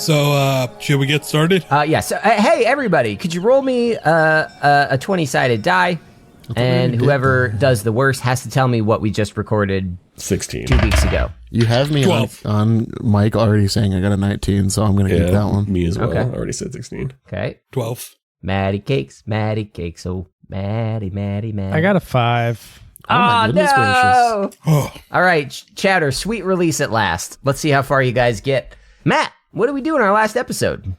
So, should we get started? Yes. Hey, everybody, could you roll me a 20-sided die? And whoever does the worst has to tell me what we just recorded 16. 2 weeks ago. You have me on Mike already saying I got a 19, so I'm going to keep that one. Me as well. Okay. I already said 16. Okay. 12. Maddie cakes, oh, Maddie. I got a 5. Oh my goodness gracious. Oh, All right, Chowder, sweet release at last. Let's see how far you guys get. Matt, what did we do in our last episode?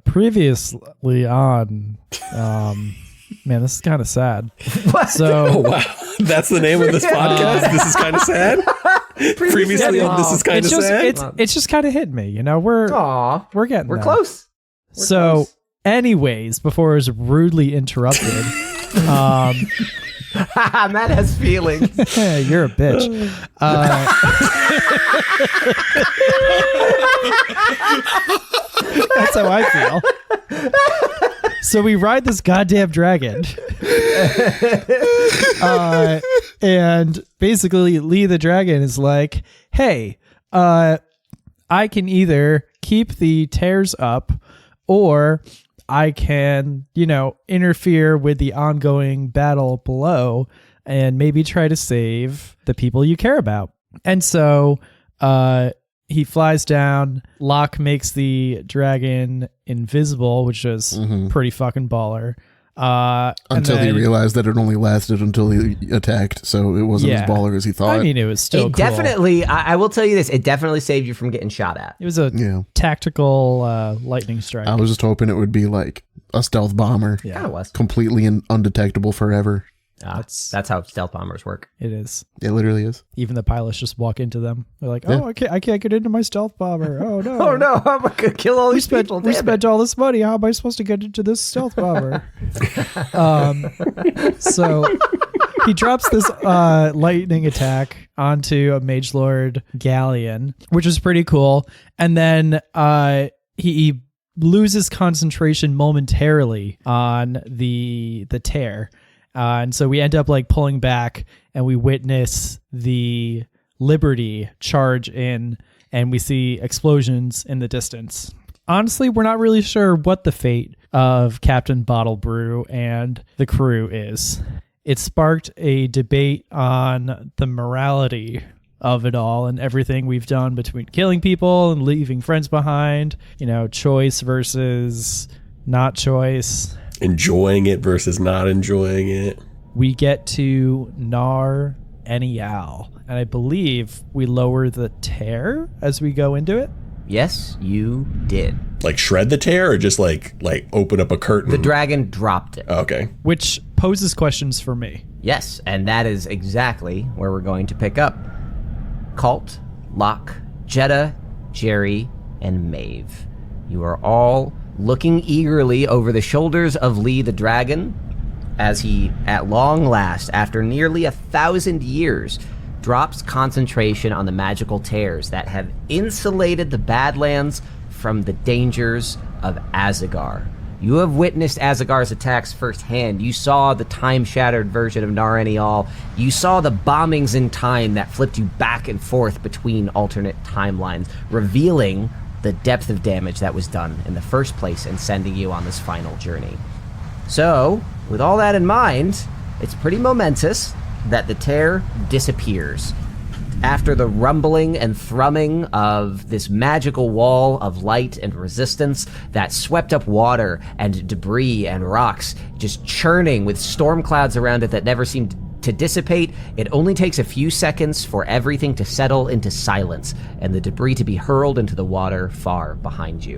Previously on, man, this is kind of sad. What? So, Oh, wow. That's the name of this podcast? This is kind of sad? Previously on This is kind of sad? it's just kind of hit me, you know. We're getting We're there. close. So, anyways, before I was rudely interrupted, Matt has feelings. you're a bitch. That's how I feel. So we ride this goddamn dragon. And basically Lee the dragon is like, hey, I can either keep the tears up or I can, interfere with the ongoing battle below and maybe try to save the people you care about. And so he flies down. Locke makes the dragon invisible, which is pretty fucking baller. Until he realized that it only lasted until he attacked, so it wasn't as baller as he thought. I mean, it was still cool. Definitely, I will tell you this, it definitely saved you from getting shot at. It was a tactical lightning strike. I was just hoping it would be like a stealth bomber. Yeah, kind of was. Completely undetectable forever. That's how stealth bombers work. It is. It literally is. Even the pilots just walk into them. They're like, "Oh, I can't get into my stealth bomber. Oh no! Oh no! I'm gonna kill all these people. We spent all this money. How am I supposed to get into this stealth bomber?" So he drops this lightning attack onto a Mage Lord galleon, which is pretty cool. And then he loses concentration momentarily on the tear. And so we end up like pulling back and we witness the Liberty charge in and we see explosions in the distance. Honestly, we're not really sure what the fate of Captain Bottle Brew and the crew is. It sparked a debate on the morality of it all and everything we've done between killing people and leaving friends behind, choice versus not choice. Enjoying it versus not enjoying it. We get to Nar Enial, and I believe we lower the tear as we go into it. Yes, you did. Like shred the tear or just like open up a curtain? The dragon dropped it. Okay. Which poses questions for me. Yes, and that is exactly where we're going to pick up. Kalt, Locke, Jeddah, Jerry, and Maeve. You are all looking eagerly over the shoulders of Lee the Dragon as he, at long last, after nearly 1,000 years, drops concentration on the magical tears that have insulated the Badlands from the dangers of Azagar. You have witnessed Azagar's attacks firsthand. You saw the time-shattered version of Nar Enial. You saw the bombings in time that flipped you back and forth between alternate timelines, revealing the depth of damage that was done in the first place and sending you on this final journey. So, with all that in mind, it's pretty momentous that the tear disappears. After the rumbling and thrumming of this magical wall of light and resistance that swept up water and debris and rocks, just churning with storm clouds around it that never seemed to dissipate, it only takes a few seconds for everything to settle into silence and the debris to be hurled into the water far behind you.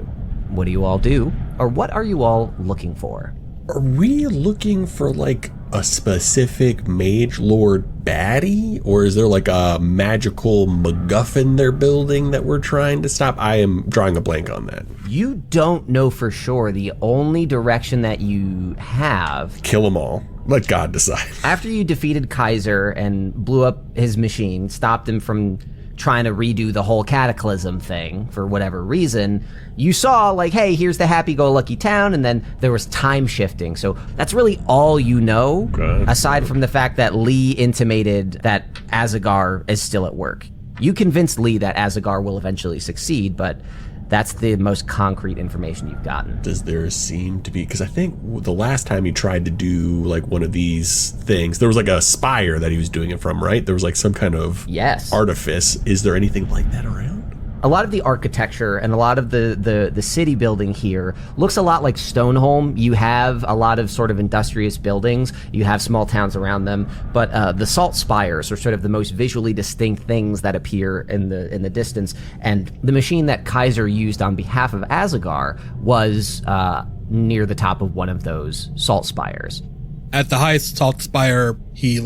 What do you all do? Or what are you all looking for? Are we looking for like a specific Mage Lord baddie? Or is there like a magical MacGuffin they're building that we're trying to stop? I am drawing a blank on that. You don't know for sure. The only direction that you have... Kill them all. Let God decide. After you defeated Kaiser and blew up his machine, stopped him from trying to redo the whole Cataclysm thing for whatever reason, you saw like, hey, here's the happy-go-lucky town, and then there was time shifting. So that's really all you know, aside from the fact that Lee intimated that Azagar is still at work. You convinced Lee that Azagar will eventually succeed, but That's the most concrete information you've gotten. Does there seem to be, because I think the last time he tried to do like one of these things, there was like a spire that he was doing it from, right? There was like some kind of artifice. Is there anything like that around? A lot of the architecture and a lot of the city building here looks a lot like Stoneholm. You have a lot of sort of industrious buildings. You have small towns around them, but the salt spires are sort of the most visually distinct things that appear in the distance. And the machine that Kaiser used on behalf of Azagar was near the top of one of those salt spires. At the highest salt spire, he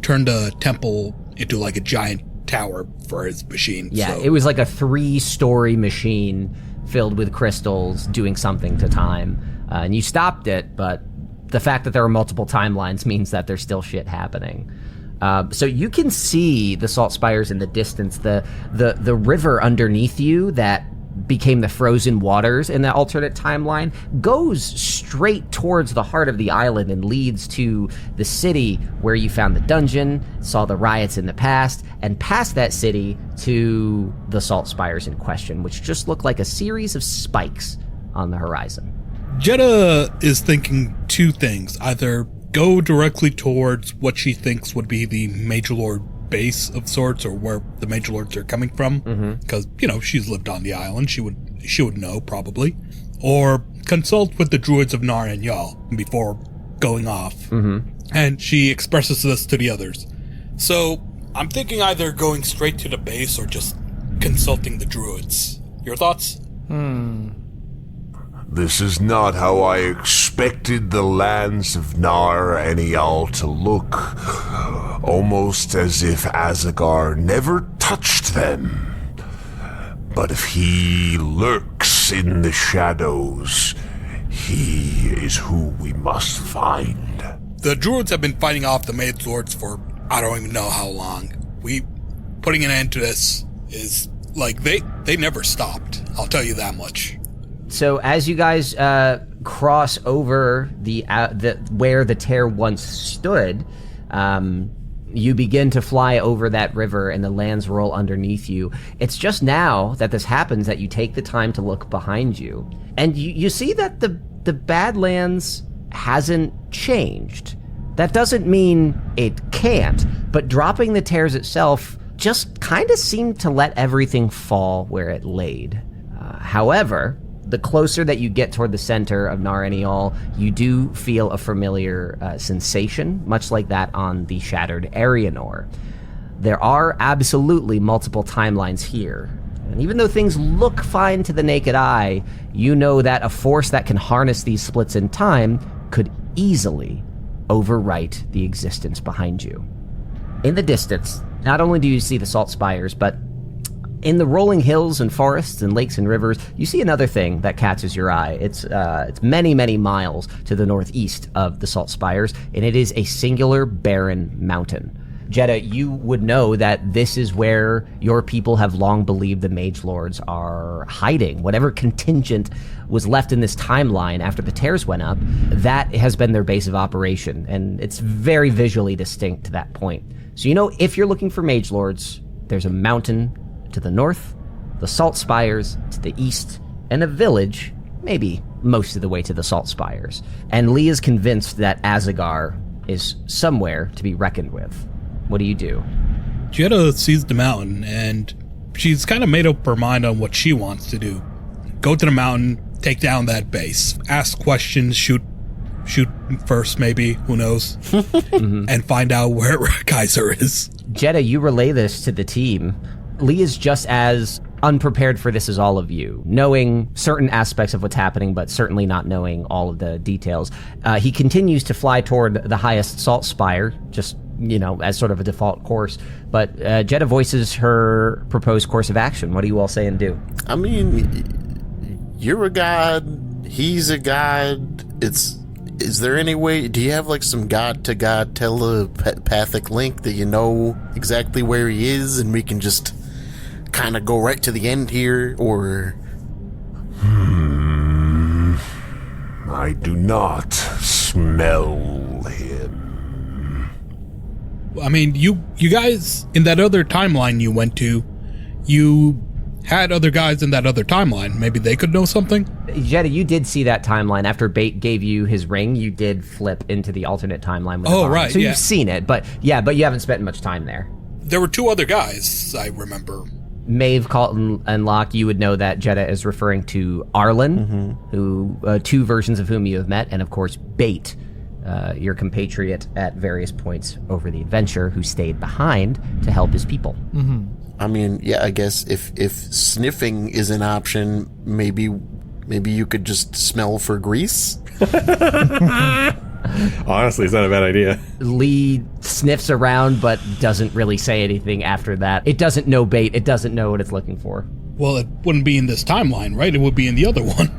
turned a temple into a giant tower for his machine. Yeah, so. It was like a 3-story machine filled with crystals doing something to time. And you stopped it, but the fact that there are multiple timelines means that there's still shit happening. So you can see the salt spires in the distance. The river underneath you that became the frozen waters in the alternate timeline goes straight towards the heart of the island and leads to the city where you found the dungeon, saw the riots in the past, and past that city to the salt spires in question, which just look like a series of spikes on the horizon. Jeddah is thinking two things. Either go directly towards what she thinks would be the Major Lord base of sorts, or where the Major Lords are coming from, because she's lived on the island, she would know probably, or consult with the druids of Nar Enial before going off. And she expresses this to the others. So I'm thinking either going straight to the base or just consulting the druids. Your thoughts? This is not how I expected the lands of Nar Enial to look. Almost as if Azagar never touched them. But if he lurks in the shadows, he is who we must find. The druids have been fighting off the Mage Lords for I don't even know how long. Putting an end to this is they never stopped. I'll tell you that much. So as you guys cross over the where the tear once stood, you begin to fly over that river and the lands roll underneath you. It's just now that this happens that you take the time to look behind you. And you see that the Badlands hasn't changed. That doesn't mean it can't, but dropping the tears itself just kind of seemed to let everything fall where it laid. However, the closer that you get toward the center of Nar Enial, you do feel a familiar sensation, much like that on the shattered Arianor. There are absolutely multiple timelines here. And even though things look fine to the naked eye, you know that a force that can harness these splits in time could easily overwrite the existence behind you. In the distance, not only do you see the salt spires, but in the rolling hills and forests and lakes and rivers, you see another thing that catches your eye. It's many, many miles to the northeast of the salt spires, and it is a singular barren mountain. Jeddah, you would know that this is where your people have long believed the Mage Lords are hiding. Whatever contingent was left in this timeline after the tears went up, that has been their base of operation, and it's very visually distinct to that point. So you know, if you're looking for Mage Lords, there's a mountain to the north, the salt spires to the east, and a village, maybe most of the way to the salt spires. And Lee is convinced that Azagar is somewhere to be reckoned with. What do you do? Jeddah sees the mountain, and she's kind of made up her mind on what she wants to do. Go to the mountain, take down that base, ask questions, shoot first maybe, who knows, and find out where Kaiser is. Jeddah, you relay this to the team. Lee is just as unprepared for this as all of you, knowing certain aspects of what's happening, but certainly not knowing all of the details. He continues to fly toward the highest salt spire, just, as sort of a default course. But Jeddah voices her proposed course of action. What do you all say and do? I mean, you're a god, he's a god. Is there any way, do you have some god-to-god telepathic link that you know exactly where he is and we can just kind of go right to the end here, or? I do not smell him. I mean, you guys, in that other timeline you went to, you had other guys in that other timeline. Maybe they could know something? Jetta, you did see that timeline. After Bait gave you his ring, you did flip into the alternate timeline with the bomb. Right. So you've seen it, but you haven't spent much time there. There were 2 other guys, I remember. Maeve, Kalt, and Locke, you would know that Jetta is referring to Arlen, who 2 versions of whom you have met, and of course Bait, your compatriot at various points over the adventure, who stayed behind to help his people. I mean, yeah, I guess if sniffing is an option, maybe you could just smell for grease. Honestly, it's not a bad idea. Lee sniffs around but doesn't really say anything after that. It doesn't know Bait. It doesn't know what it's looking for. Well, it wouldn't be in this timeline, right? It would be in the other one.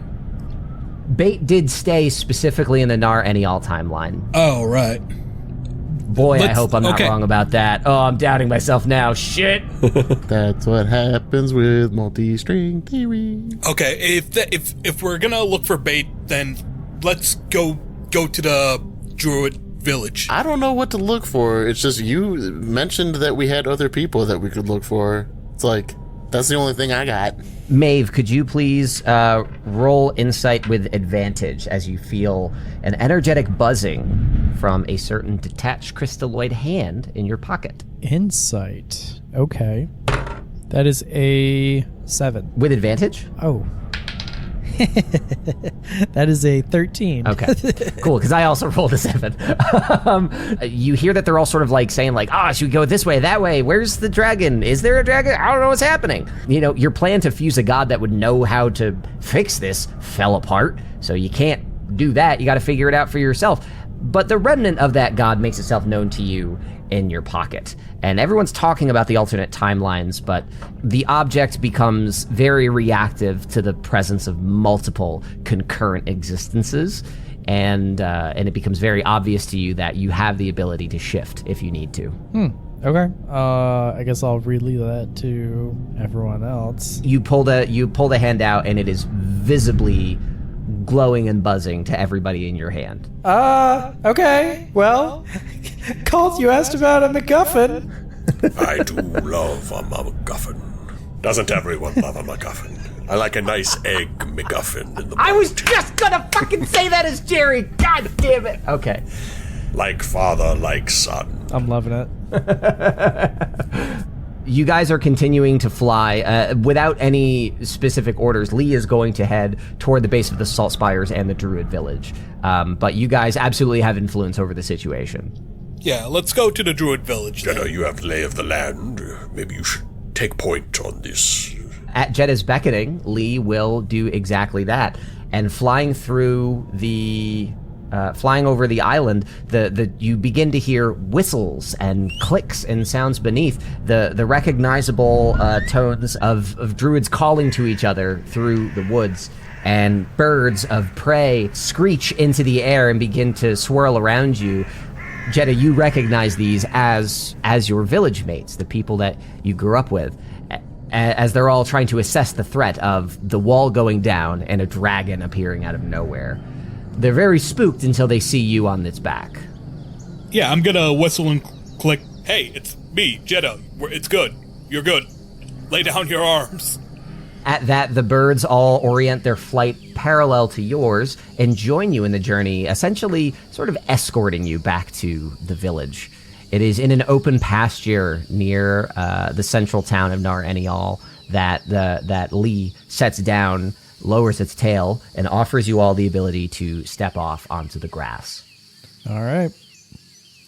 Bait did stay specifically in the Nar Enial timeline. Oh, right. Boy, I hope I'm not wrong about that. Oh, I'm doubting myself now. Shit. That's what happens with multi-string theory. Okay, if we're gonna look for Bait, then let's go to the Druid village. I don't know what to look for. It's just you mentioned that we had other people that we could look for. It's like, that's the only thing I got. Maeve, could you please roll insight with advantage as you feel an energetic buzzing from a certain detached crystalloid hand in your pocket? Insight. Okay. That is a 7. With advantage? Oh. That is a 13. Okay, cool, because I also rolled a 7. You hear that they're all sort of like saying like, should we go this way, that way? Where's the dragon? Is there a dragon? I don't know what's happening. You know, your plan to fuse a god that would know how to fix this fell apart, so you can't do that. You got to figure it out for yourself. But the remnant of that god makes itself known to you in your pocket. And everyone's talking about the alternate timelines, but the object becomes very reactive to the presence of multiple concurrent existences, and it becomes very obvious to you that you have the ability to shift if you need to. Okay. I guess I'll relay that to everyone else. You pull the hand out, and it is visibly glowing and buzzing to everybody in your hand. Okay. Well, Kalt, you asked about a MacGuffin. I do love a MacGuffin. Doesn't everyone love a MacGuffin? I like a nice egg MacGuffin in the I was just gonna fucking say that as Jerry. God damn it. Okay. Like father, like son. I'm loving it. You guys are continuing to fly without any specific orders. Lee is going to head toward the base of the Salt Spires and the Druid village. But you guys absolutely have influence over the situation. Yeah, let's go to the Druid village. Jetta, you have lay of the land. Maybe you should take point on this. At Jetta's beckoning, Lee will do exactly that. And flying through the... flying over the island, you begin to hear whistles and clicks and sounds beneath, the recognizable tones of druids calling to each other through the woods, and birds of prey screech into the air and begin to swirl around you. Jetta, you recognize these as your village mates, the people that you grew up with, as they're all trying to assess the threat of the wall going down and a dragon appearing out of nowhere. They're very spooked until they see you on its back. Yeah, I'm gonna whistle and click. Hey, it's me, Jetta. It's good. You're good. Lay down your arms. At that, the birds all orient their flight parallel to yours and join you in the journey, essentially sort of escorting you back to the village. It is in an open pasture near the central town of Nar Enial that Lee sets down, lowers its tail, and offers you all the ability to step off onto the grass. All right.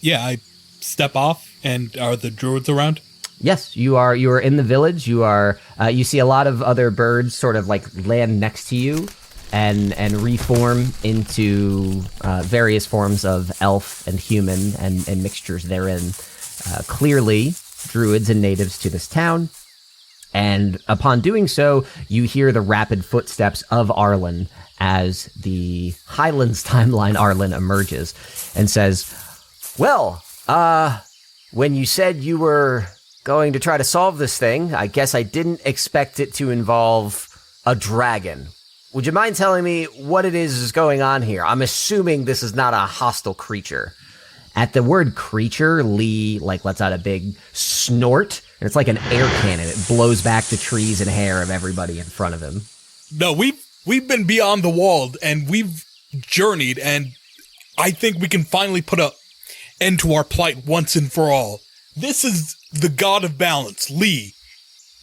Yeah, I step off, and are the druids around? Yes, you are in the village. You see a lot of other birds sort of like land next to you and reform into various forms of elf and human and mixtures therein. Clearly, druids and natives to this town. And upon doing so, you hear the rapid footsteps of Arlen as the Highlands timeline Arlen emerges and says, well, when you said you were going to try to solve this thing, I guess I didn't expect it to involve a dragon. Would you mind telling me what it is going on here? I'm assuming this is not a hostile creature. At the word creature, Lee lets out a big snort, and it's like an air cannon. It blows back the trees and hair of everybody in front of him. No, we've been beyond the wall, and we've journeyed, and I think we can finally put an end to our plight once and for all. This is the god of balance, Lee.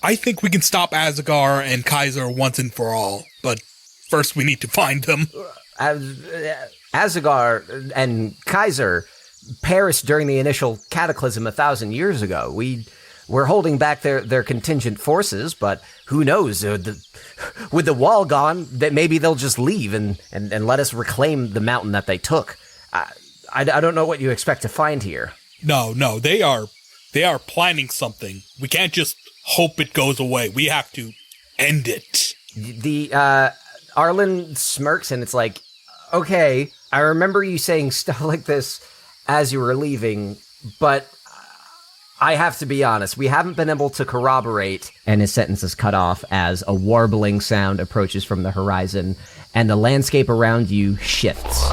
I think we can stop Azagar and Kaiser once and for all, but first we need to find them. Azagar and Kaiser perished during the initial cataclysm 1,000 years ago. We're holding back their contingent forces, but who knows? With the wall gone, that maybe they'll just leave and let us reclaim the mountain that they took. I don't know what you expect to find here. No, they are planning something. We can't just hope it goes away. We have to end it. Arlen smirks, and it's like, okay, I remember you saying stuff like this as you were leaving, but I have to be honest, we haven't been able to corroborate. And his sentence is cut off as a warbling sound approaches from the horizon, and the landscape around you shifts.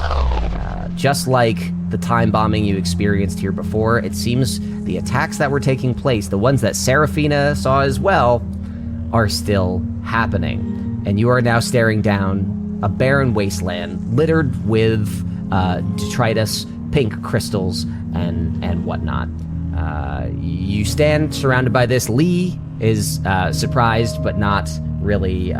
Just like the time bombing you experienced here before, it seems the attacks that were taking place, the ones that Seraphina saw as well, are still happening. And you are now staring down a barren wasteland littered with detritus, pink crystals, and whatnot. You stand surrounded by this. Lee is surprised, but not really,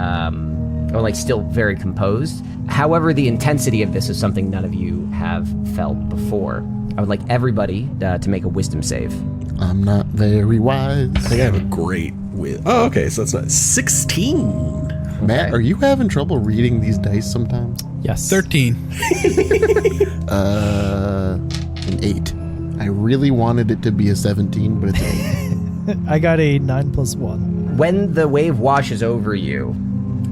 still very composed. However, the intensity of this is something none of you have felt before. I would like everybody to make a wisdom save. I'm not very wise. I think I have a great Oh, okay, so that's not 16. Matt, are you having trouble reading these dice sometimes? Yes. 13. An 8. I really wanted it to be a 17, but it's 8. I got a 9 + 1. When the wave washes over you,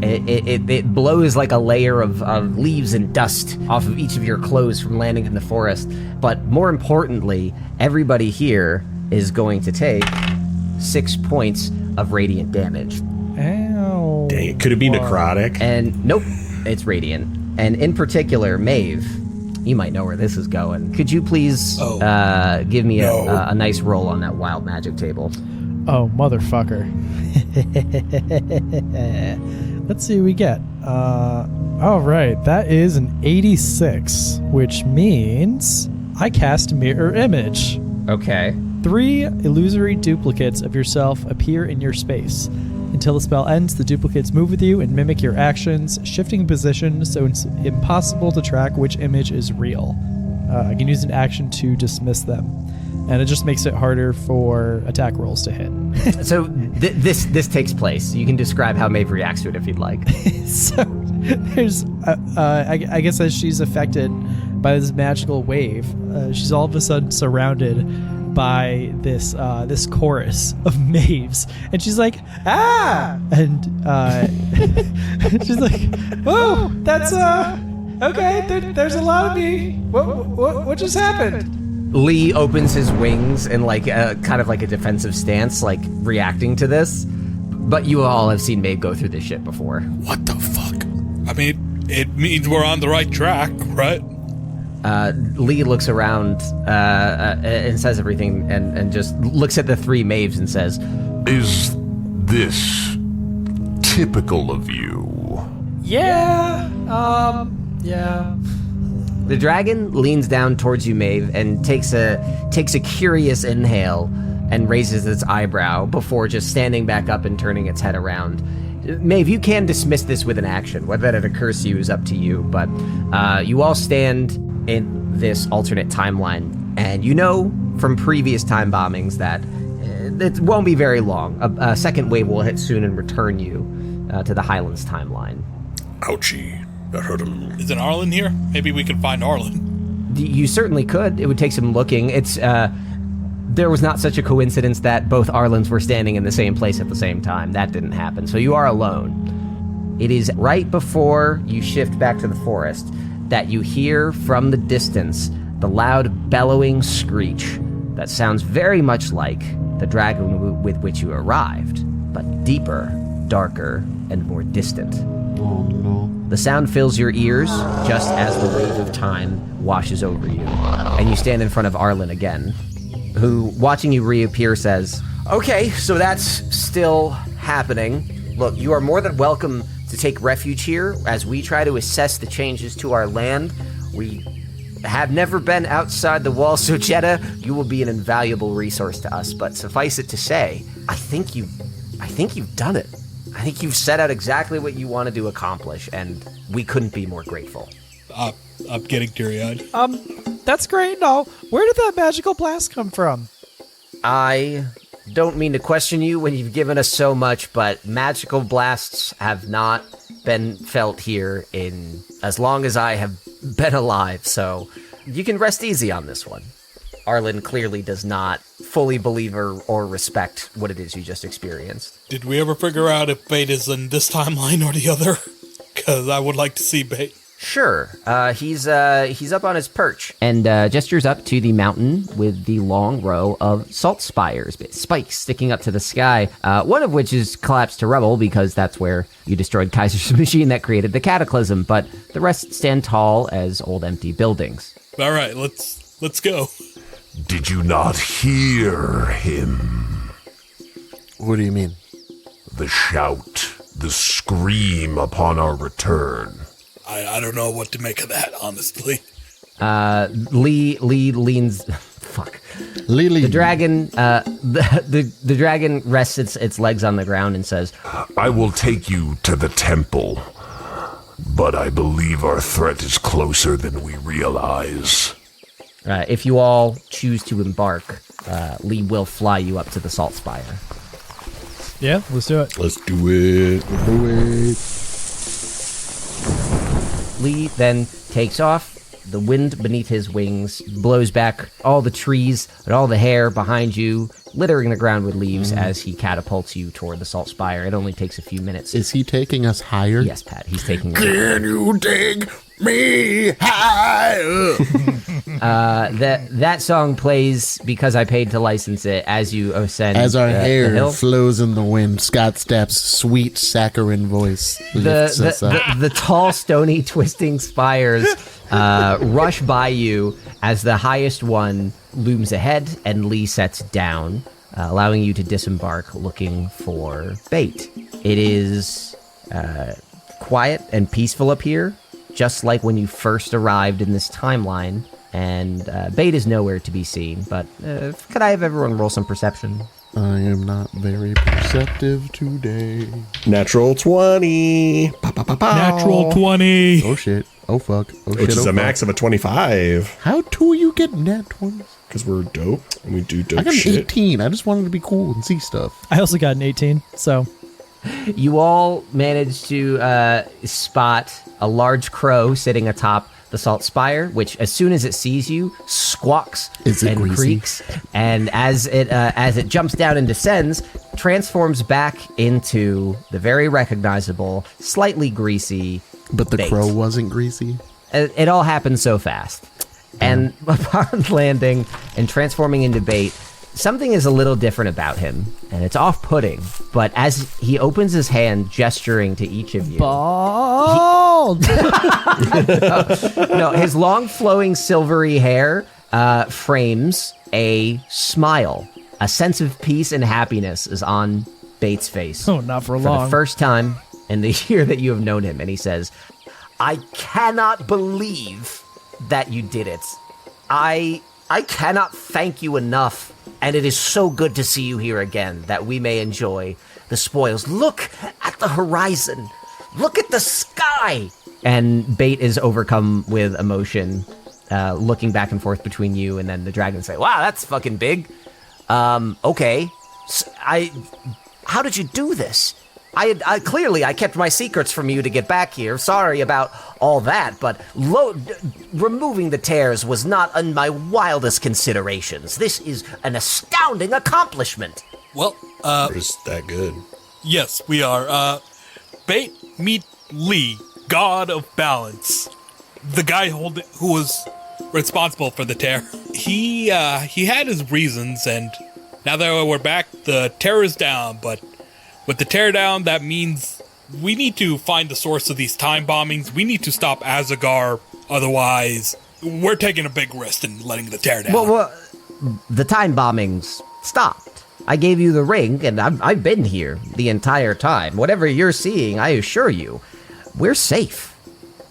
it blows like a layer of leaves and dust off of each of your clothes from landing in the forest. But more importantly, everybody here is going to take 6 points of radiant damage. Ow. Dang it, could it be necrotic? And nope, it's radiant. And in particular, Maeve, you might know where this is going. Could you please give me a nice roll on that wild magic table? Oh, motherfucker. Let's see what we get. All right, that is an 86, which means I cast Mirror Image. Okay. 3 illusory duplicates of yourself appear in your space. Until the spell ends, the duplicates move with you and mimic your actions, shifting position so it's impossible to track which image is real. I can use an action to dismiss them, and it just makes it harder for attack rolls to hit. So this takes place. You can describe how Maeve reacts to it if you'd like. So there's, I guess as she's affected by this magical wave, she's all of a sudden surrounded by this chorus of Maeves, and she's like, ah, and she's like, whoa, that's okay. There's a lot of me. What just happened? Lee opens his wings in kind of like a defensive stance, like reacting to this. But you all have seen Maeve go through this shit before. What the fuck? I mean, it means we're on the right track, right? Lee looks around and says everything and just looks at the 3 Maeves and says, Is this typical of you? Yeah. Yeah. The dragon leans down towards you, Maeve, and takes a curious inhale and raises its eyebrow before just standing back up and turning its head around. Maeve, you can dismiss this with an action. Whether that occurs to you is up to you, but you all stand in this alternate timeline, and you know from previous time bombings that it won't be very long. A second wave will hit soon and return you to the Highlands timeline. Ouchie. That hurt a little. Is it Arlen here? Maybe we can find Arlen. You certainly could. It would take some looking. There was not such a coincidence that both Arlens were standing in the same place at the same time. That didn't happen. So you are alone. It is right before you shift back to the forest that you hear from the distance the loud bellowing screech that sounds very much like the dragon with which you arrived, but deeper, darker, and more distant. Oh no. The sound fills your ears just as the wave of time washes over you. And you stand in front of Arlen again, who, watching you reappear, says, "Okay, so that's still happening. Look, you are more than welcome to take refuge here as we try to assess the changes to our land. We have never been outside the wall, so Jeddah, you will be an invaluable resource to us. But suffice it to say, I think you've done it. I think you've set out exactly what you wanted to accomplish, and we couldn't be more grateful." I'm getting teary-eyed. That's great and all. Where did that magical blast come from? I don't mean to question you when you've given us so much, but magical blasts have not been felt here in as long as I have been alive, so you can rest easy on this one. Arlen clearly does not fully believe or respect what it is you just experienced. Did we ever figure out if Bait is in this timeline or the other? Because I would like to see Bait. Sure. He's up on his perch and gestures up to the mountain with the long row of salt spires, spikes sticking up to the sky, one of which is collapsed to rubble because that's where you destroyed Kaiser's machine that created the cataclysm, but the rest stand tall as old empty buildings. All right, let's go. Did you not hear him? What do you mean? The shout, the scream upon our return. I don't know what to make of that, honestly. Lee leans. Fuck. Lily. The dragon. The dragon rests its legs on the ground and says, I will take you to the temple, but I believe our threat is closer than we realize. If you all choose to embark, Lee will fly you up to the Salt Spire. Yeah, let's do it. Let's do it. Lee then takes off. The wind beneath his wings blows back all the trees and all the hair behind you, littering the ground with leaves as he catapults you toward the Salt Spire. It only takes a few minutes. Is he taking us higher? Yes, Pat, he's taking you. Can you take me higher? That song plays because I paid to license it as you ascend. As our the hair hill. flows in the wind, Scott Stapp's sweet saccharine voice lifts us up. The tall, stony, twisting spires rush by you as the highest one looms ahead and Lee sets down, allowing you to disembark looking for bait. It is quiet and peaceful up here, just like when you first arrived in this timeline, and bait is nowhere to be seen, but could I have everyone roll some perception? I am not very perceptive today. Natural 20. Natural 20. Oh shit. Oh fuck. Oh shit. Which is oh, a fuck. max of a 25. How do you get nat 20s? Because we're dope and we do dope I got an shit. 18. I just wanted to be cool and see stuff. I also got an 18, so... You all managed to spot a large crow sitting atop the Salt Spire, which as soon as it sees you, squawks Is it and greasy? creaks, and as it jumps down and descends, transforms back into the very recognizable, slightly greasy But the bait. crow wasn't greasy. It all happened so fast. And upon landing and transforming into bait, something is a little different about him, and it's off-putting. But as he opens his hand, gesturing to each of you, Bald! no, his long, flowing, silvery hair frames a smile. A sense of peace and happiness is on Bait's face. Oh, not for For long. the first time in the year that you have known him, and he says, I cannot believe that you did it. I cannot thank you enough, and it is so good to see you here again, that we may enjoy the spoils. Look at the horizon. Look at the sky. And Bait is overcome with emotion, looking back and forth between you, and then the dragons say, wow, that's fucking big. Okay. How did you do this? I clearly kept my secrets from you to get back here. Sorry about all that, but removing the tears was not on my wildest considerations. This is an astounding accomplishment. Well, Is that good? yes, we are. Bait, meet Lee, God of Balance. The guy who was responsible for the tear. He had his reasons, and now that we're back, the tear is down, but with the tear down, that means we need to find the source of these time bombings. We need to stop Azagar. Otherwise, we're taking a big risk in letting the tear down. Well, the time bombings stopped. I gave you the ring, and I've been here the entire time. Whatever you're seeing, I assure you, we're safe.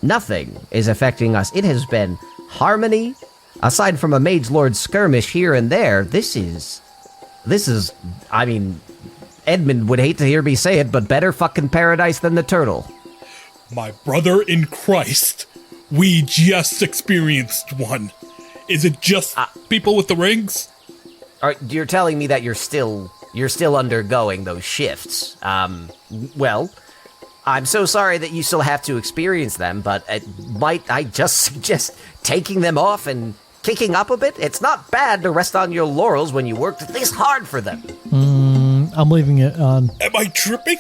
Nothing is affecting us. It has been harmony. Aside from a Mage Lord skirmish here and there, this is, I mean, Edmund would hate to hear me say it, but better fucking paradise than the turtle. My brother in Christ, we just experienced one. Is it just people with the rings? You're telling me that you're still undergoing those shifts. Well, I'm so sorry that you still have to experience them, but might I just suggest taking them off and kicking up a bit? It's not bad to rest on your laurels when you worked this hard for them. I'm leaving it on. Am I tripping?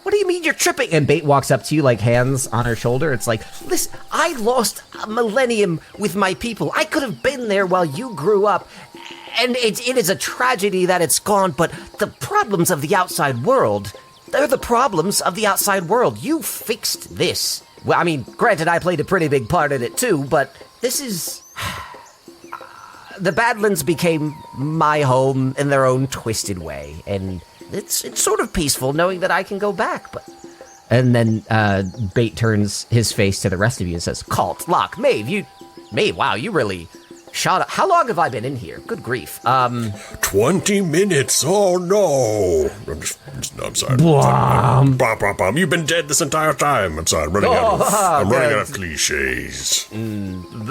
What do you mean you're tripping? And Bait walks up to you, like hands on her shoulder. It's like, listen, I lost a millennium with my people. I could have been there while you grew up. And it is a tragedy that it's gone, but the problems of the outside world, they're the problems of the outside world. You fixed this. Well, I mean, granted, I played a pretty big part in it too, but this is... The Badlands became my home in their own twisted way, and it's sort of peaceful knowing that I can go back, but... And then Bait turns his face to the rest of you and says, Kalt, Locke, Maeve, wow, you really... shot up. How long have I been in here? Good grief. 20 minutes. Oh no. I'm sorry. You've been dead this entire time. I'm sorry. I'm running out of cliches.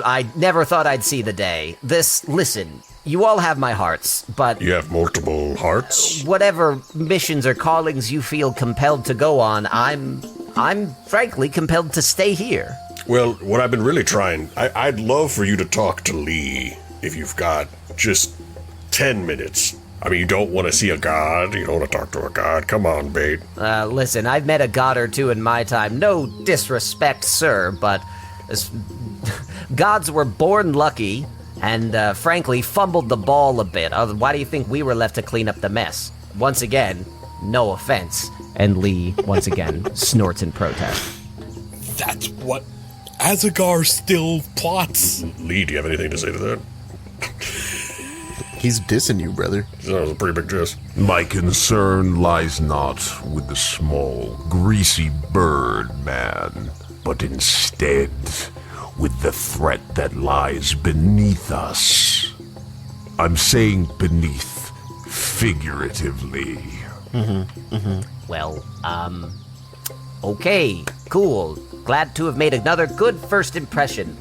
I never thought I'd see the day. Listen, you all have my hearts, but... You have multiple hearts? Whatever missions or callings you feel compelled to go on, I'm frankly compelled to stay here. Well, what I've been really trying, I'd love for you to talk to Lee if you've got just 10 minutes. I mean, you don't want to see a god, you don't want to talk to a god. Come on, Bait. Listen, I've met a god or two in my time. No disrespect, sir, but gods were born lucky and, frankly, fumbled the ball a bit. Why do you think we were left to clean up the mess? Once again, no offense. And Lee, once again, snorts in protest. That's what Azagar still plots. Lee, do you have anything to say to that? He's dissing you, brother. That was a pretty big diss. My concern lies not with the small, greasy bird, man, but instead with the threat that lies beneath us. I'm saying beneath, figuratively. Well, okay, cool. Glad to have made another good first impression.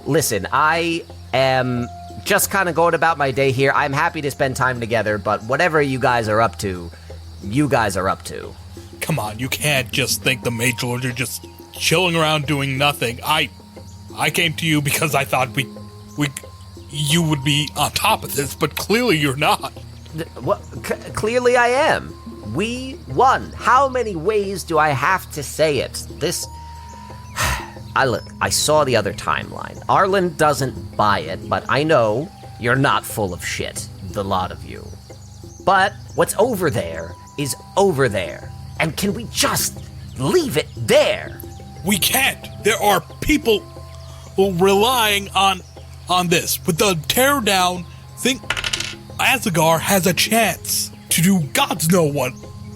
Listen, I am just kind of going about my day here. I'm happy to spend time together, but whatever you guys are up to, you guys are up to. Come on, you can't just think the Mage Lords are just chilling around doing nothing. I came to you because I thought you would be on top of this, but clearly you're not. Clearly I am. We won. How many ways do I have to say it? I saw the other timeline. Arlen doesn't buy it, but I know you're not full of shit, the lot of you. But what's over there is over there. And can we just leave it there? We can't. There are people relying on this. With the tear down, think Azagar has a chance to do God's know what.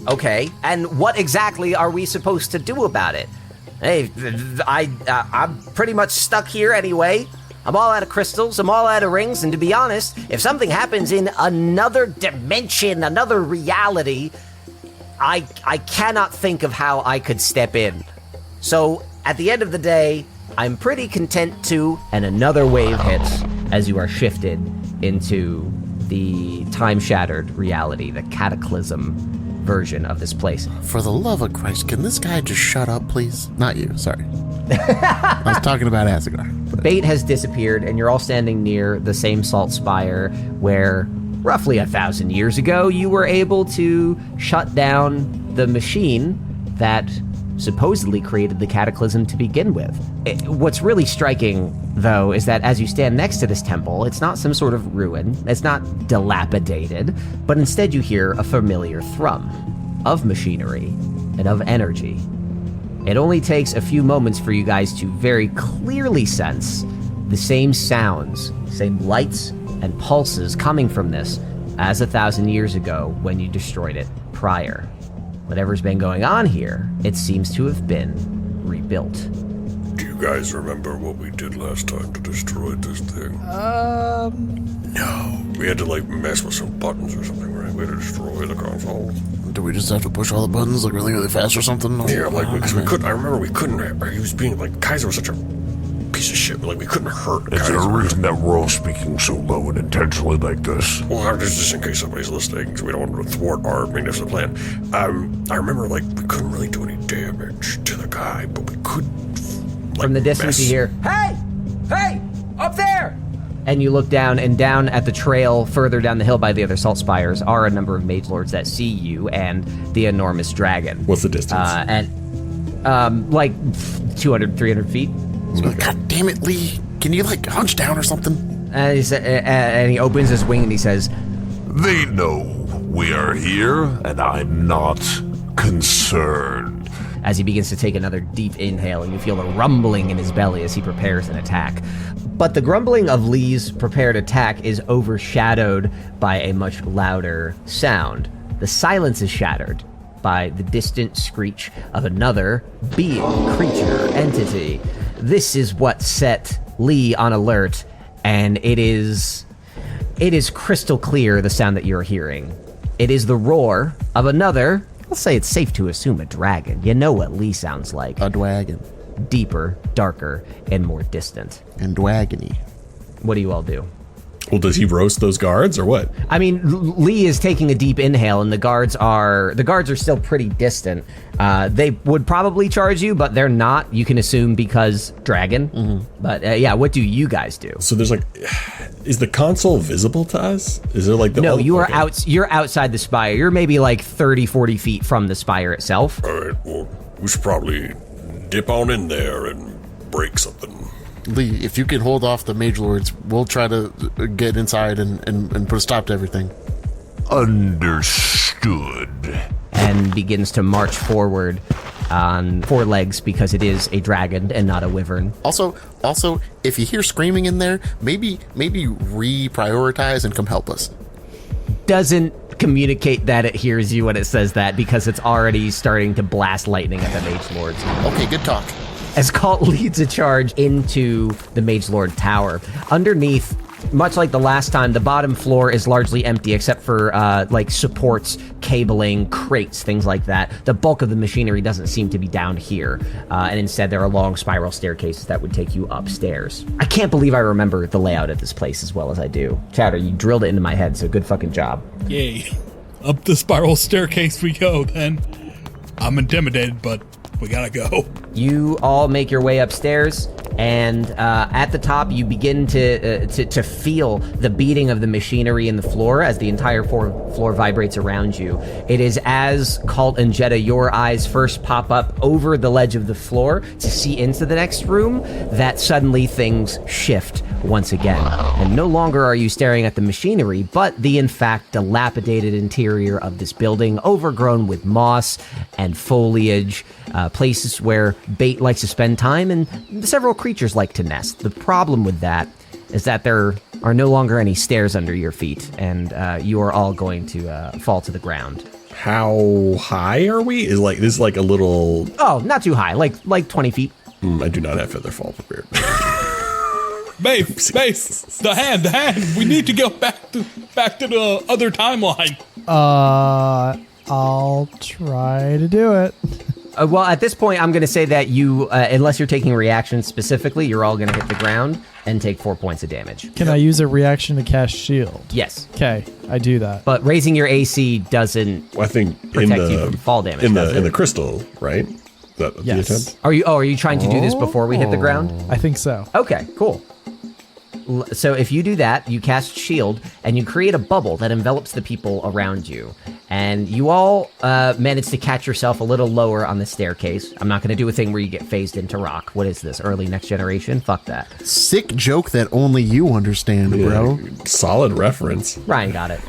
Okay, and what exactly are we supposed to do about it? Hey, I'm pretty much stuck here anyway. I'm all out of crystals, I'm all out of rings, and to be honest, if something happens in another dimension, another reality, I cannot think of how I could step in. So, at the end of the day, I'm pretty content to, and another wave hits as you are shifted into the time-shattered reality, the cataclysm version of this place. For the love of Christ, can this guy just shut up, please? Not you, sorry. I was talking about Azagar. Bait has disappeared, and you're all standing near the same salt spire where, roughly 1,000 years ago, you were able to shut down the machine that supposedly created the cataclysm to begin with. What's really striking, though, is that as you stand next to this temple, it's not some sort of ruin, it's not dilapidated, but instead you hear a familiar thrum of machinery and of energy. It only takes a few moments for you guys to very clearly sense the same sounds, same lights and pulses coming from this as 1,000 years ago when you destroyed it prior. Whatever's been going on here, it seems to have been rebuilt. Do you guys remember what we did last time to destroy this thing? No. We had to, mess with some buttons or something, right? We had to destroy the console. Do we just have to push all the buttons, really, really fast or something? Yeah, because we couldn't, I remember we couldn't, he was being, Kaiser was such a piece of shit, we couldn't hurt Is Kaiser. there a reason that we're all speaking so low and intentionally like this? Well, just in case somebody's listening, because we don't want to thwart our magnificent plan. I remember, we couldn't really do any damage to the guy, but we could, From the distance you hear, "Hey! Hey! Up there!" And you look down, and down at the trail further down the hill by the other salt spires are a number of mage lords that see you and the enormous dragon. What's the distance? 200, 300 feet. God damn it, Lee. Can you, hunch down or something? And he opens his wing and he says, They know we are here, and I'm not concerned. as he begins to take another deep inhale, and you feel a rumbling in his belly as he prepares an attack. But the grumbling of Lee's prepared attack is overshadowed by a much louder sound. The silence is shattered by the distant screech of another being, creature, entity. This is what set Lee on alert, and it is crystal clear, the sound that you're hearing. It is the roar of another, I'll say it's safe to assume a dragon. You know what Lee sounds like. A dragon. Deeper, darker, and more distant. And dragony. What do you all do? Well, does he roast those guards or what? I mean, Lee is taking a deep inhale, and the guards are still pretty distant. They would probably charge you, but they're not. You can assume because dragon. Mm-hmm. But yeah, what do you guys do? So there's is the console visible to us? Is there the No, you are You're outside the spire. You're maybe 30, 40 feet from the spire itself. All right, well, we should probably dip on in there and break something. Lee, if you can hold off the mage lords, we'll try to get inside and put a stop to everything. Understood. And begins to march forward on 4 legs because it is a dragon and not a wyvern. Also, if you hear screaming in there, maybe reprioritize and come help us. Doesn't communicate that it hears you when it says that because it's already starting to blast lightning at the mage lords. Okay, good talk. As Kalt leads a charge into the Mage Lord Tower. Underneath, much like the last time, the bottom floor is largely empty except for supports, cabling, crates, things like that. The bulk of the machinery doesn't seem to be down here. And instead there are long spiral staircases that would take you upstairs. I can't believe I remember the layout of this place as well as I do. Chowder, you drilled it into my head, so good fucking job. Yay. Up the spiral staircase we go, then. I'm intimidated, but we gotta go. You all make your way upstairs, and at the top you begin to feel the beating of the machinery in the floor as the entire floor vibrates around you. It is as Kalt and Jeddah, your eyes first pop up over the ledge of the floor to see into the next room, that suddenly things shift once again. And no longer are you staring at the machinery, but the, in fact, dilapidated interior of this building, overgrown with moss and foliage, places where bait likes to spend time and several creatures like to nest. The problem with that is that there are no longer any stairs under your feet, and you are all going to fall to the ground. How high are we? Is this a little... Oh, not too high, like 20 feet. I do not have feather fall prepared. Maeve, the hand. We need to go back to the other timeline. I'll try to do it. Well, at this point, I'm going to say that you, unless you're taking reactions specifically, you're all going to hit the ground and take 4 points of damage. Can I use a reaction to cast shield? Yes. Okay, I do that. But raising your AC doesn't Well, I think protect you from fall damage, in does it? the crystal, right? That Yes. the attempt? Are you trying to do this before we hit the ground? I think so. Okay, cool. So if you do that, you cast shield, and you create a bubble that envelops the people around you. And you all manage to catch yourself a little lower on the staircase. I'm not going to do a thing where you get phased into rock. What is this, early next generation? Fuck that. Sick joke that only you understand, bro. Solid reference. Ryan got it.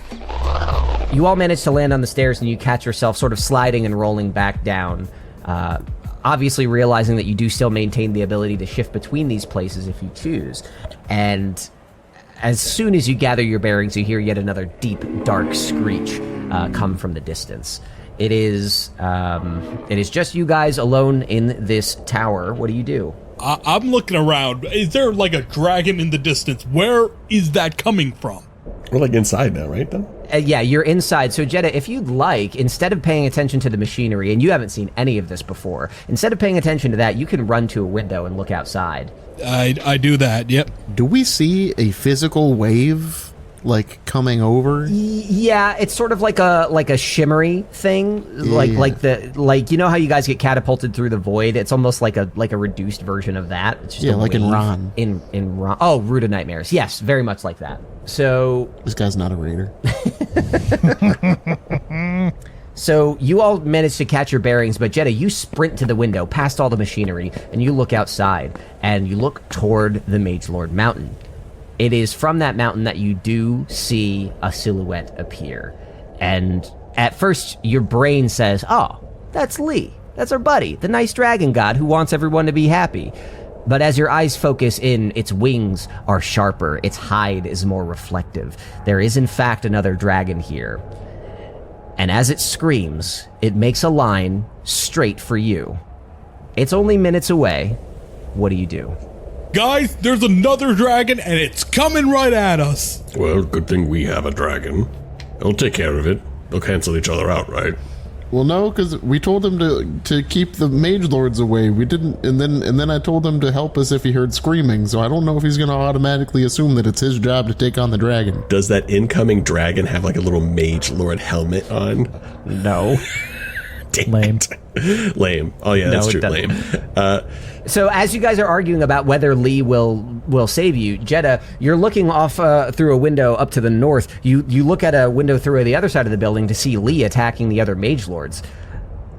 You all manage to land on the stairs, and you catch yourself sort of sliding and rolling back down. obviously realizing that you do still maintain the ability to shift between these places if you choose. And as soon as you gather your bearings, you hear yet another deep, dark screech come from the distance. It is just you guys alone in this tower. What do you do? I'm looking around. Is there like a dragon in the distance? Where is that coming from? We're like inside now, right? Then? Yeah, you're inside. So, Jeddah, if you'd like, instead of paying attention to the machinery, and you haven't seen any of this before, instead of paying attention to that, you can run to a window and look outside. I do that, yep. Do we see a physical wave, like, coming over? Yeah, it's sort of like a shimmery thing, like you know how you guys get catapulted through the void. It's almost like a reduced version of that. It's just like in Ron. In Ron. Oh, Root of Nightmares. Yes, very much like that. So this guy's not a raider. So you all managed to catch your bearings, but Jeddah, you sprint to the window, past all the machinery, and you look outside, and you look toward the Mage Lord Mountain. It is from that mountain that you do see a silhouette appear. And at first, your brain says, oh, that's Lee. That's our buddy, the nice dragon god who wants everyone to be happy. But as your eyes focus in, its wings are sharper, its hide is more reflective. There is in fact another dragon here. And as it screams, it makes a line straight for you. It's only minutes away. What do you do? Guys, there's another dragon and it's coming right at us. Well, good thing we have a dragon. They'll take care of it. They'll cancel each other out, right? Well, no, because we told him to keep the mage lords away. We didn't, and then I told him to help us if he heard screaming. So I don't know if he's going to automatically assume that it's his job to take on the dragon. Does that incoming dragon have like a little mage lord helmet on? No. Lame. Lame. Oh yeah, that's true. Lame. So as you guys are arguing about whether Lee will save you, Jeddah, you're looking off through a window up to the north. You look at a window through the other side of the building to see Lee attacking the other mage lords.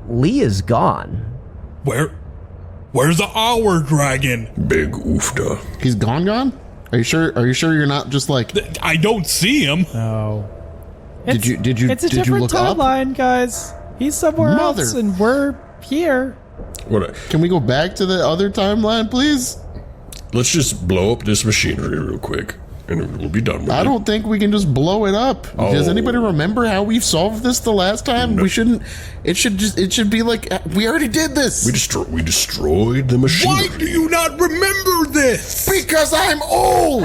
Lee is gone. Where's our dragon? Big oofda. He's gone? Are you sure you're not just like... I don't see him. No. Did you It's a different look up? timeline, guys. He's somewhere else, and we're here. Can we go back to the other timeline, please? Let's just blow up this machinery real quick, and we'll be done with it. I don't think we can just blow it up. Oh. Does anybody remember how we solved this the last time? No. We shouldn't. It should be like we already did this. We destroyed the machinery. Why do you not remember this? Because I'm old.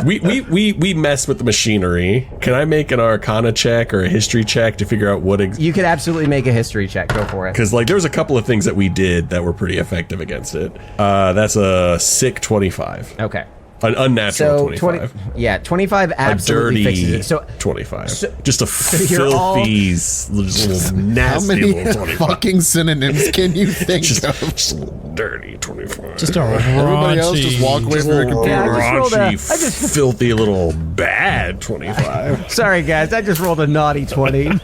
we mess with the machinery. Can I make an Arcana check or a history check to figure out what? You could absolutely make a history check. Go for it. Because like there's a couple of things that we did that were pretty effective against it. That's a sick 25. Okay. An unnatural 25. 25 absolutely a dirty fixes it. So 25. Just a you're all- filthy, little nasty How many little 25. fucking synonyms can you think Just of? a little dirty 25. Just a Everybody else just walk away from their computer. Yeah, I just rolled Raunchy, filthy little bad 25. Sorry, guys. I just rolled a naughty 20.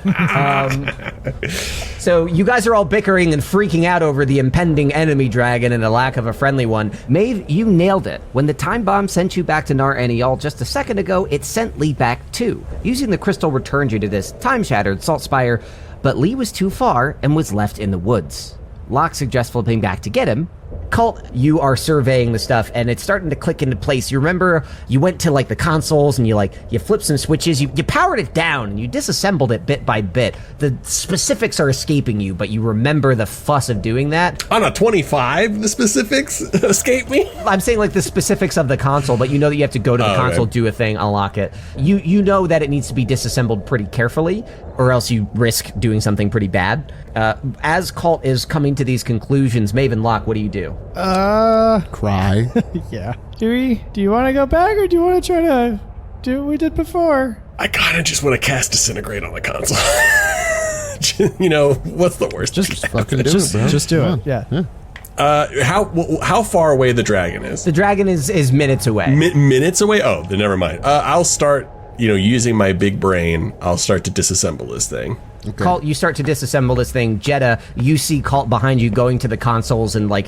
So you guys are all bickering and freaking out over the impending enemy dragon and the lack of a friendly one. Maeve, you nailed it. When the time bomb sent you back to Nar Enial just a second ago, it sent Lee back too. Using the crystal returned you to this time-shattered salt spire, but Lee was too far and was left in the woods. Locke suggests flipping back to get him. Kalt, you are surveying the stuff and it's starting to click into place. You remember you went to like the consoles and you flipped some switches, you powered it down and you disassembled it bit by bit. The specifics are escaping you, but you remember the fuss of doing that. On a 25, the specifics escape me? I'm saying like the specifics of the console, but you know that you have to go to the console, do a thing, unlock it. You know that it needs to be disassembled pretty carefully or else you risk doing something pretty bad. As Kalt is coming to these conclusions, Maeve and Locke, what do you do? Cry. Yeah. Do you want to go back or do you want to try to do what we did before? I kind of just want to cast Disintegrate on the console. You know, what's the worst? Just fucking do it, bro. Just do it. Yeah. How far away the dragon is? The dragon is minutes away. Minutes away? Oh, then never mind. I'll start, using my big brain, I'll start to disassemble this thing. Okay. Kalt, you start to disassemble this thing. Jeddah, you see Kalt behind you going to the consoles and like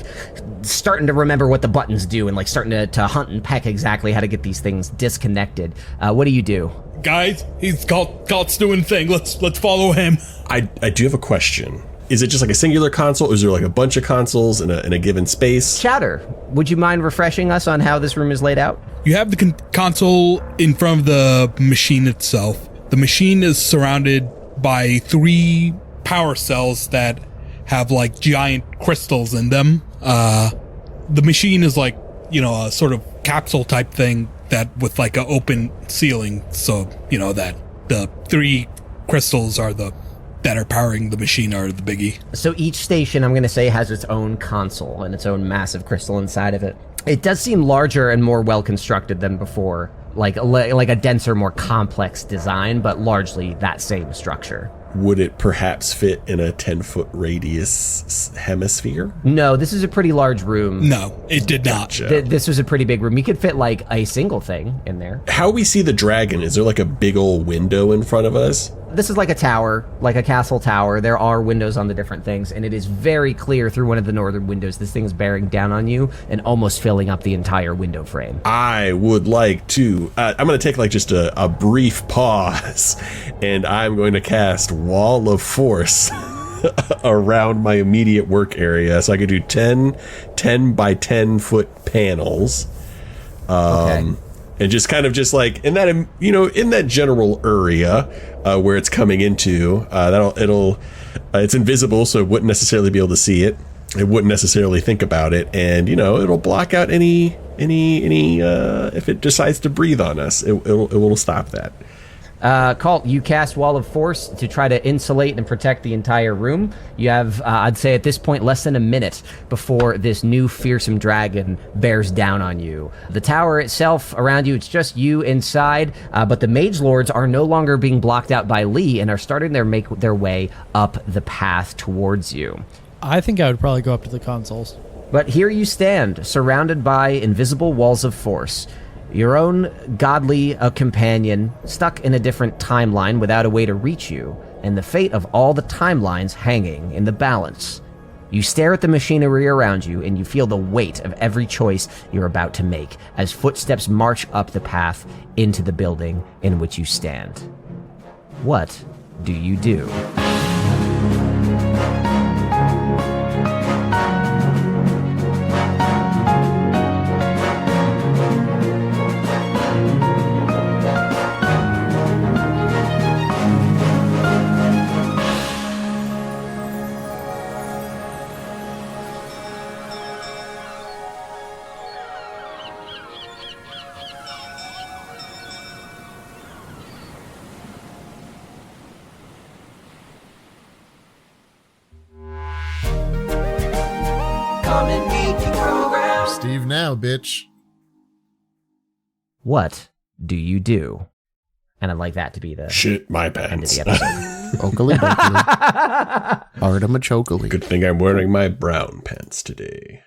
starting to remember what the buttons do and like starting to hunt and peck exactly how to get these things disconnected. What do you do? Guys, Kalt's doing thing. Let's follow him. I do have a question. is it just like a singular console? Or is there like a bunch of consoles in a given space? Chowder, would you mind refreshing us on how this room is laid out? You have the console in front of the machine itself. The machine is surrounded by 3 power cells that have like giant crystals in them. The machine is like, a sort of capsule type thing that with like an open ceiling. So, that the 3 crystals are that are powering the machine are the biggie. So each station, I'm going to say, has its own console and its own massive crystal inside of it. It does seem larger and more well-constructed than before, like a denser, more complex design, but largely that same structure. Would it perhaps fit in a 10-foot radius hemisphere? No, this is a pretty large room. No, it did not. Gotcha. This was a pretty big room. You could fit like a single thing in there. How we see the dragon? Is there like a big old window in front of us? This is like a tower, like a castle tower. There are windows on the different things, and it is very clear through one of the northern windows. This thing is bearing down on you and almost filling up the entire window frame. I would like to... I'm going to take like just a brief pause, and I'm going to cast Wall of Force around my immediate work area. So I could do 10 by 10 foot panels. Okay. And just kind of just like in that, in that general area where it's coming into, it's invisible, so it wouldn't necessarily be able to see it. It wouldn't necessarily think about it, and it'll block out any if it decides to breathe on us, it will stop that. Kalt, you cast Wall of Force to try to insulate and protect the entire room. You have, I'd say at this point, less than a minute before this new fearsome dragon bears down on you. The tower itself, around you, it's just you inside, but the mage lords are no longer being blocked out by Lee and are starting to make their way up the path towards you. I think I would probably go up to the consoles. But here you stand, surrounded by invisible walls of force. Your own godly companion, stuck in a different timeline without a way to reach you, and the fate of all the timelines hanging in the balance. You stare at the machinery around you, and you feel the weight of every choice you're about to make as footsteps march up the path into the building in which you stand. What do you do? Steve now, bitch. What do you do? And I'd like that to be the Shit my end of pants. the episode. Oakley Artemachokely. Good thing I'm wearing my brown pants today.